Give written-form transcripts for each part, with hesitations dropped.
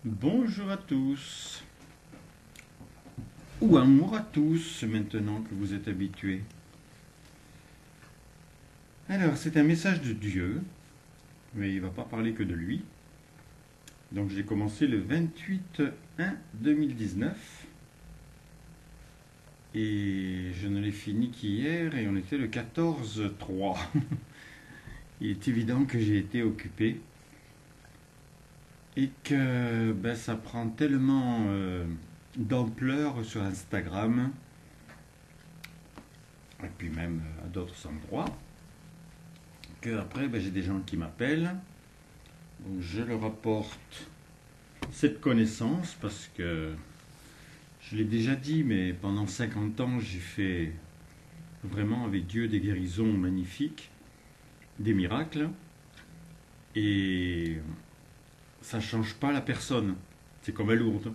Bonjour à tous, ou amour à tous, maintenant que vous êtes habitués. Alors, c'est un message de Dieu, mais il ne va pas parler que de lui. Donc, j'ai commencé le 28/1/2019, et je ne l'ai fini qu'hier, et on était le 14/3. Il est évident que j'ai été occupé, et que ça prend tellement d'ampleur sur Instagram, et puis même à d'autres endroits, que après j'ai des gens qui m'appellent, donc je leur apporte cette connaissance parce que je l'ai déjà dit, mais pendant 50 ans j'ai fait vraiment avec Dieu des guérisons magnifiques, des miracles, et ça ne change pas la personne. C'est comme à Lourdes.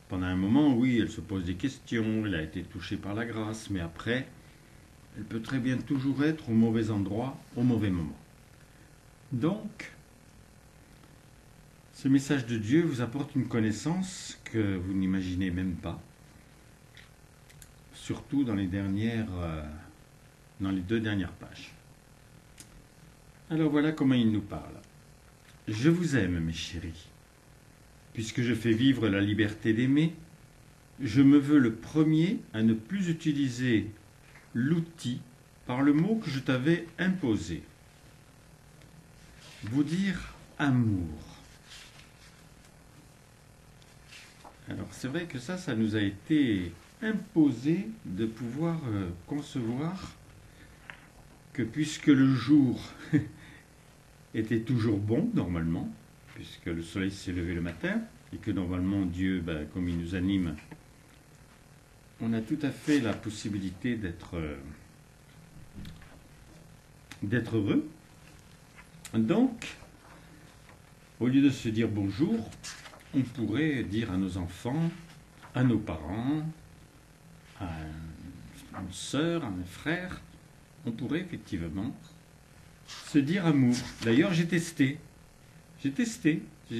Pendant un moment, oui, elle se pose des questions, elle a été touchée par la grâce, mais après, elle peut très bien toujours être au mauvais endroit, au mauvais moment. Donc, ce message de Dieu vous apporte une connaissance que vous n'imaginez même pas, surtout dans les 2 dernières pages. Alors voilà comment il nous parle. Je vous aime, mes chéris. Puisque je fais vivre la liberté d'aimer, je me veux le premier à ne plus utiliser l'outil par le mot que je t'avais imposé. Vous dire amour. Alors c'est vrai que ça nous a été imposé de pouvoir concevoir que puisque le jour était toujours bon normalement, puisque le soleil s'est levé le matin, et que normalement Dieu, comme il nous anime, on a tout à fait la possibilité d'être heureux. Donc, au lieu de se dire bonjour, on pourrait dire à nos enfants, à nos parents, à une sœur, à un frère, on pourrait effectivement se dire amour. D'ailleurs, j'ai testé, j'ai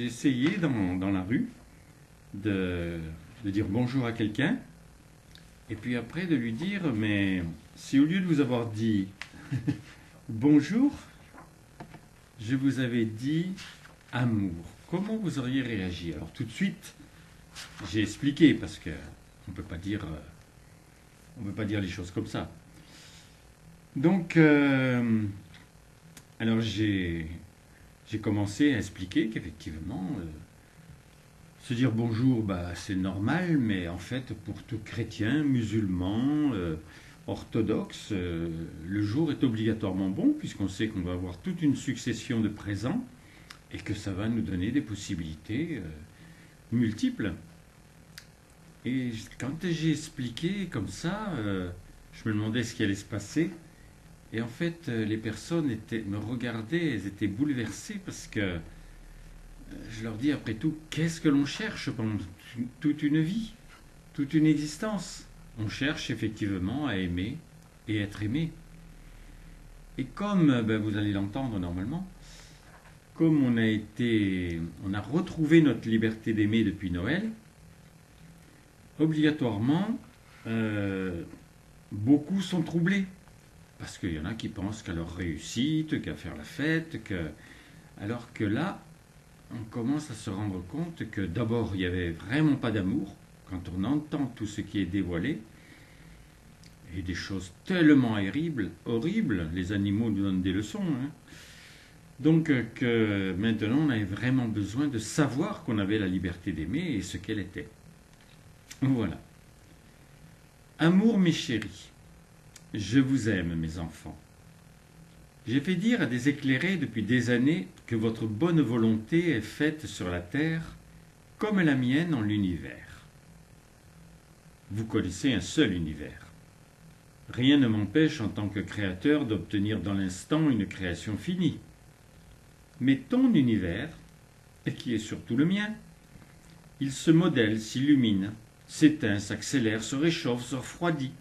essayé dans la rue de dire bonjour à quelqu'un, et puis après de lui dire, mais si au lieu de vous avoir dit bonjour, je vous avais dit amour, comment vous auriez réagi? Alors tout de suite, j'ai expliqué, parce que on ne peut pas dire les choses comme ça. Donc, alors j'ai commencé à expliquer qu'effectivement, se dire bonjour, c'est normal, mais en fait, pour tout chrétien, musulman, orthodoxe, le jour est obligatoirement bon, puisqu'on sait qu'on va avoir toute une succession de présents, et que ça va nous donner des possibilités multiples. Et quand j'ai expliqué comme ça, je me demandais ce qui allait se passer. Et en fait, les personnes me regardaient, elles étaient bouleversées parce que je leur dis après tout, qu'est-ce que l'on cherche pendant toute une vie, toute une existence? On cherche effectivement à aimer et être aimé. Et comme, vous allez l'entendre normalement, comme on a retrouvé notre liberté d'aimer depuis Noël, obligatoirement, beaucoup sont troublés. Parce qu'il y en a qui pensent qu'à leur réussite, qu'à faire la fête, alors que là, on commence à se rendre compte que d'abord, il n'y avait vraiment pas d'amour. Quand on entend tout ce qui est dévoilé, et des choses tellement horribles, les animaux nous donnent des leçons. Donc que maintenant, on avait vraiment besoin de savoir qu'on avait la liberté d'aimer et ce qu'elle était. Voilà. Amour, mes chéris. Je vous aime, mes enfants. J'ai fait dire à des éclairés depuis des années que votre bonne volonté est faite sur la terre comme la mienne en l'univers. Vous connaissez un seul univers. Rien ne m'empêche en tant que créateur d'obtenir dans l'instant une création finie. Mais ton univers, et qui est surtout le mien, il se modèle, s'illumine, s'éteint, s'accélère, se réchauffe, se refroidit,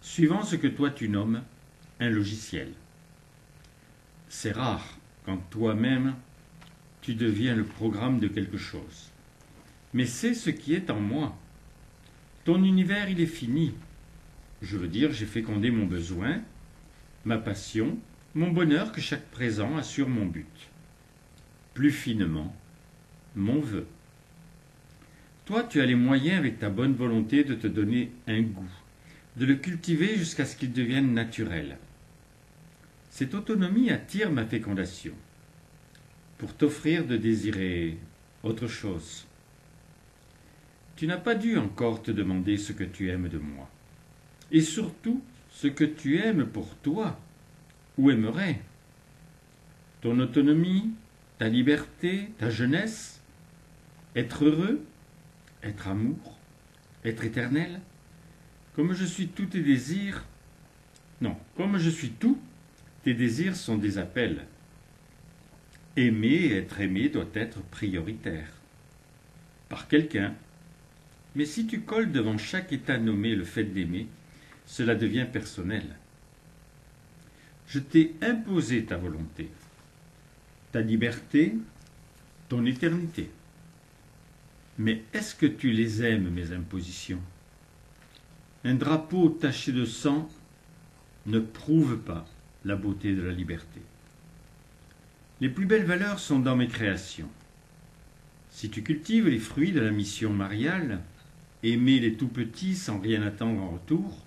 suivant ce que toi tu nommes un logiciel. C'est rare quand toi-même tu deviens le programme de quelque chose. mais c'est ce qui est en moi. Ton univers, il est fini. Je veux dire, j'ai fécondé mon besoin, ma passion, mon bonheur que chaque présent assure mon but. Plus finement, mon vœu. Toi, tu as les moyens avec ta bonne volonté de te donner un goût, de le cultiver jusqu'à ce qu'il devienne naturel. Cette autonomie attire ma fécondation, pour t'offrir de désirer autre chose. Tu n'as pas dû encore te demander ce que tu aimes de moi, et surtout ce que tu aimes pour toi, ou aimerais. Ton autonomie, ta liberté, ta jeunesse, être heureux, être amour, être éternel. Comme je suis tous tes désirs, non, comme je suis tout, tes désirs sont des appels. Aimer et être aimé doit être prioritaire. Par quelqu'un. Mais si tu colles devant chaque état nommé le fait d'aimer, cela devient personnel. Je t'ai imposé ta volonté, ta liberté, ton éternité. Mais est-ce que tu les aimes, mes impositions? Un drapeau taché de sang ne prouve pas la beauté de la liberté. Les plus belles valeurs sont dans mes créations. Si tu cultives les fruits de la mission mariale, aimer les tout-petits sans rien attendre en retour,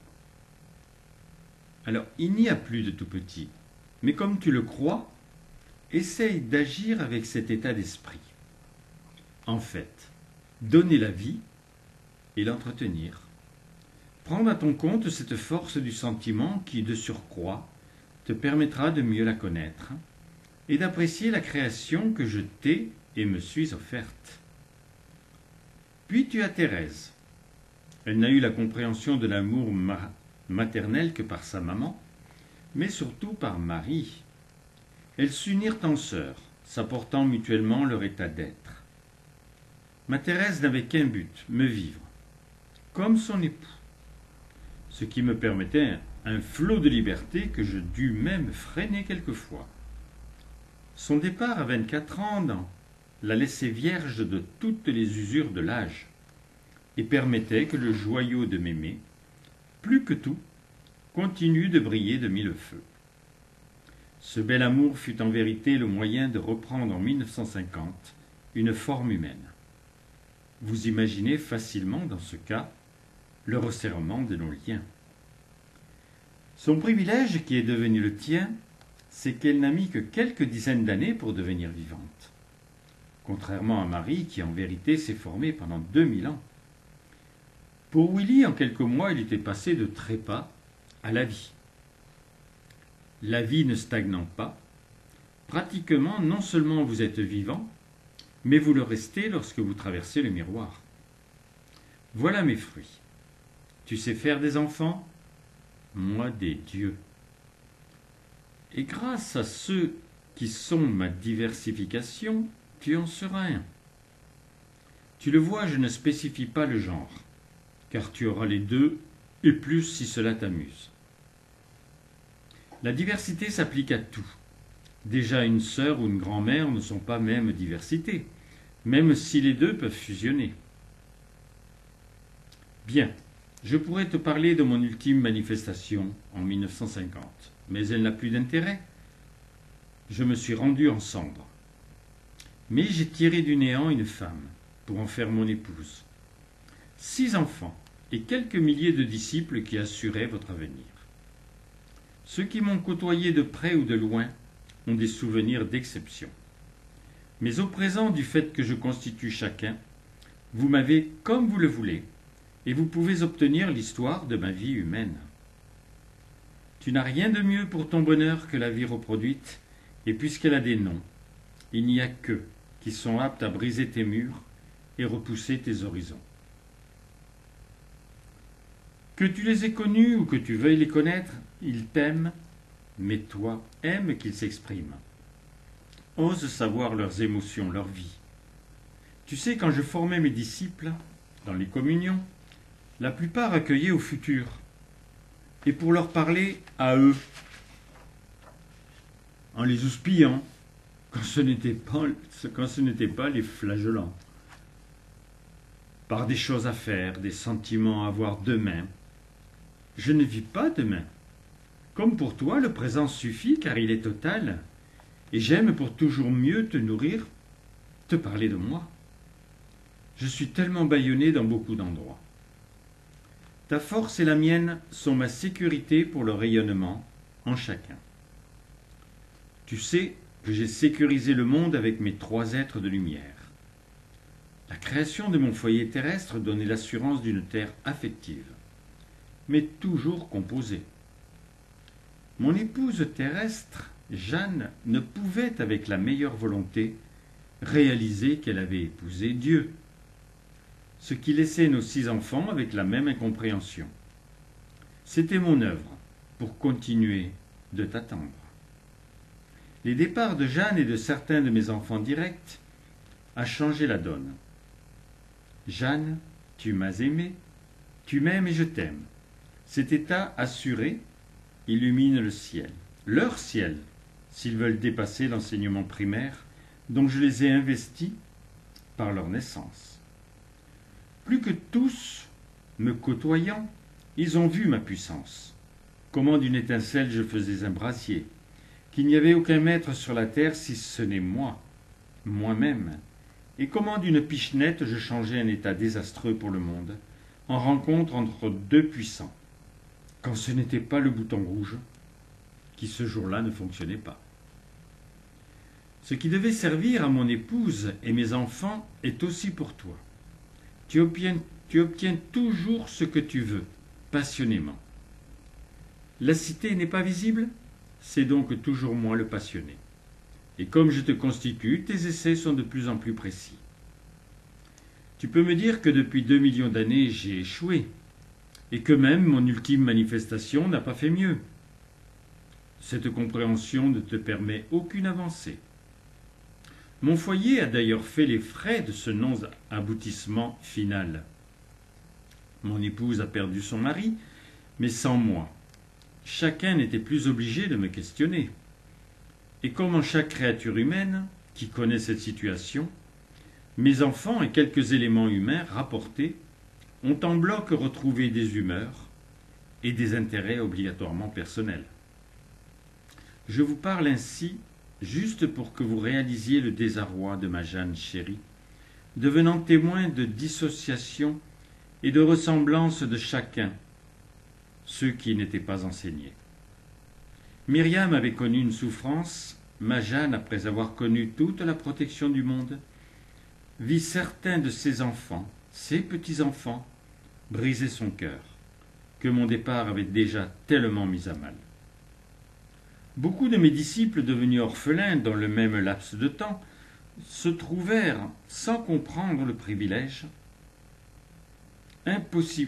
alors il n'y a plus de tout-petits. Mais comme tu le crois, essaye d'agir avec cet état d'esprit. En fait, donner la vie et l'entretenir. Prendre à ton compte cette force du sentiment qui, de surcroît, te permettra de mieux la connaître et d'apprécier la création que je t'ai et me suis offerte. Puis tu as Thérèse. Elle n'a eu la compréhension de l'amour maternel que par sa maman, mais surtout par Marie. Elles s'unirent en sœurs, s'apportant mutuellement leur état d'être. Ma Thérèse n'avait qu'un but, me vivre, comme son époux, ce qui me permettait un flot de liberté que je dus même freiner quelquefois. Son départ à 24 ans la laissait vierge de toutes les usures de l'âge et permettait que le joyau de m'aimer, plus que tout, continue de briller de mille feux. Ce bel amour fut en vérité le moyen de reprendre en 1950 une forme humaine. Vous imaginez facilement, dans ce cas, le resserrement de nos liens. Son privilège, qui est devenu le tien, c'est qu'elle n'a mis que quelques dizaines d'années pour devenir vivante, contrairement à Marie, qui en vérité s'est formée pendant 2000 ans. Pour Willy, en quelques mois, il était passé de trépas à la vie. La vie ne stagnant pas, pratiquement non seulement vous êtes vivant, mais vous le restez lorsque vous traversez le miroir. Voilà mes fruits. Tu sais faire des enfants? Moi des dieux. Et grâce à ceux qui sont ma diversification, tu en seras un. Tu le vois, je ne spécifie pas le genre, car tu auras les deux, et plus si cela t'amuse. La diversité s'applique à tout. Déjà une sœur ou une grand-mère ne sont pas même diversité, même si les deux peuvent fusionner. Bien, je pourrais te parler de mon ultime manifestation en 1950, mais elle n'a plus d'intérêt. Je me suis rendu en cendres. Mais j'ai tiré du néant une femme pour en faire mon épouse. 6 enfants et quelques milliers de disciples qui assuraient votre avenir. Ceux qui m'ont côtoyé de près ou de loin ont des souvenirs d'exception. Mais au présent, du fait que je constitue chacun, vous m'avez comme vous le voulez, et vous pouvez obtenir l'histoire de ma vie humaine. Tu n'as rien de mieux pour ton bonheur que la vie reproduite, et puisqu'elle a des noms, il n'y a qu'eux qui sont aptes à briser tes murs et repousser tes horizons. Que tu les aies connus ou que tu veuilles les connaître, ils t'aiment, mais toi, aime qu'ils s'expriment. Ose savoir leurs émotions, leur vie. Tu sais, quand je formais mes disciples, dans les communions, la plupart accueillaient au futur, et pour leur parler à eux, en les houspillant, quand ce n'était pas les flageolants. par des choses à faire, des sentiments à avoir demain. Je ne vis pas demain. Comme pour toi, le présent suffit car il est total, et j'aime pour toujours mieux te nourrir, te parler de moi. Je suis tellement bâillonné dans beaucoup d'endroits. Ta force et la mienne sont ma sécurité pour le rayonnement en chacun. Tu sais que j'ai sécurisé le monde avec mes 3 êtres de lumière. La création de mon foyer terrestre donnait l'assurance d'une terre affective, mais toujours composée. Mon épouse terrestre, Jeanne, ne pouvait, avec la meilleure volonté, réaliser qu'elle avait épousé Dieu, ce qui laissait nos 6 enfants avec la même incompréhension. C'était mon œuvre pour continuer de t'attendre. Les départs de Jeanne et de certains de mes enfants directs a changé la donne. Jeanne, tu m'as aimé, tu m'aimes et je t'aime. Cet état assuré illumine le ciel, leur ciel, s'ils veulent dépasser l'enseignement primaire dont je les ai investis par leur naissance. Plus que tous, me côtoyant, ils ont vu ma puissance. Comment d'une étincelle je faisais un brasier, qu'il n'y avait aucun maître sur la terre si ce n'est moi, moi-même, et comment d'une pichenette je changeais un état désastreux pour le monde, en rencontre entre 2 puissants, quand ce n'était pas le bouton rouge, qui ce jour-là ne fonctionnait pas. Ce qui devait servir à mon épouse et mes enfants est aussi pour toi. Tu obtiens toujours ce que tu veux, passionnément. La cité n'est pas visible, c'est donc toujours moi le passionné. Et comme je te constitue, tes essais sont de plus en plus précis. Tu peux me dire que depuis 2 millions d'années, j'ai échoué, et que même mon ultime manifestation n'a pas fait mieux. Cette compréhension ne te permet aucune avancée. Mon foyer a d'ailleurs fait les frais de ce non-aboutissement final. Mon épouse a perdu son mari, mais sans moi. Chacun n'était plus obligé de me questionner. Et comme en chaque créature humaine qui connaît cette situation, mes enfants et quelques éléments humains rapportés ont en bloc retrouvé des humeurs et des intérêts obligatoirement personnels. Je vous parle ainsi juste pour que vous réalisiez le désarroi de ma Jeanne chérie, devenant témoin de dissociation et de ressemblance de chacun, ceux qui n'étaient pas enseignés. Myriam avait connu une souffrance, ma Jeanne, après avoir connu toute la protection du monde, vit certains de ses enfants, ses petits-enfants, briser son cœur, que mon départ avait déjà tellement mis à mal. Beaucoup de mes disciples devenus orphelins dans le même laps de temps se trouvèrent, sans comprendre le privilège,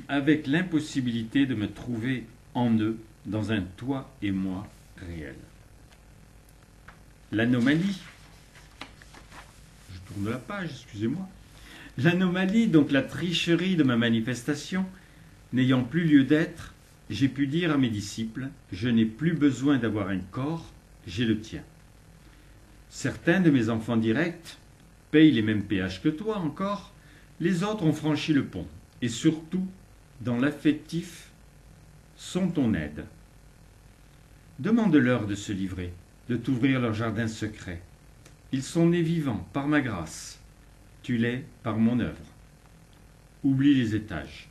avec l'impossibilité de me trouver en eux dans un toi et moi réel. L'anomalie, je tourne la page, excusez-moi, l'anomalie, donc la tricherie de ma manifestation, n'ayant plus lieu d'être, j'ai pu dire à mes disciples, je n'ai plus besoin d'avoir un corps, j'ai le tien. Certains de mes enfants directs payent les mêmes péages que toi encore, les autres ont franchi le pont, et surtout, dans l'affectif, sont ton aide. Demande-leur de se livrer, de t'ouvrir leur jardin secret. Ils sont nés vivants par ma grâce, tu l'es par mon œuvre. Oublie les étages.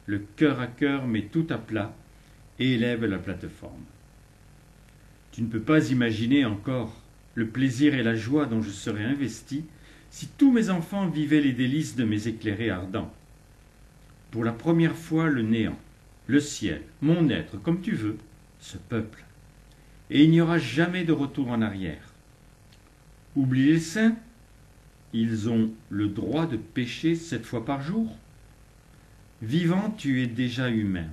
Le cœur à cœur met tout à plat et élève la plateforme. Tu ne peux pas imaginer encore le plaisir et la joie dont je serais investi si tous mes enfants vivaient les délices de mes éclairés ardents. Pour la première fois, le néant, le ciel, mon être, comme tu veux, se peuple. Et il n'y aura jamais de retour en arrière. Oublie les saints, ils ont le droit de pécher 7 fois par jour. Vivant, tu es déjà humain,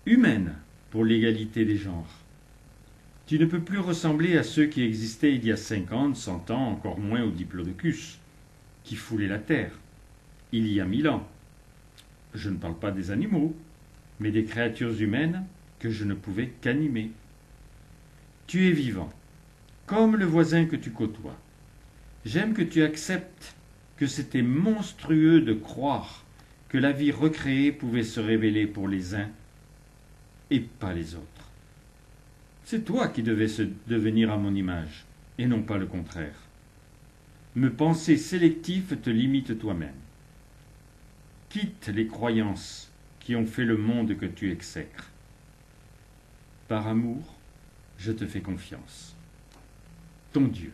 humaine pour l'égalité des genres. Tu ne peux plus ressembler à ceux qui existaient il y a 50, 100 ans, encore moins au diplodocus, qui foulaient la terre, il y a 1000 ans. Je ne parle pas des animaux, mais des créatures humaines que je ne pouvais qu'animer. Tu es vivant, comme le voisin que tu côtoies. J'aime que tu acceptes que c'était monstrueux de croire que la vie recréée pouvait se révéler pour les uns et pas les autres. C'est toi qui devais se devenir à mon image, et non pas le contraire. Me penser sélectif te limite toi-même. Quitte les croyances qui ont fait le monde que tu exècres. Par amour, je te fais confiance. Ton Dieu.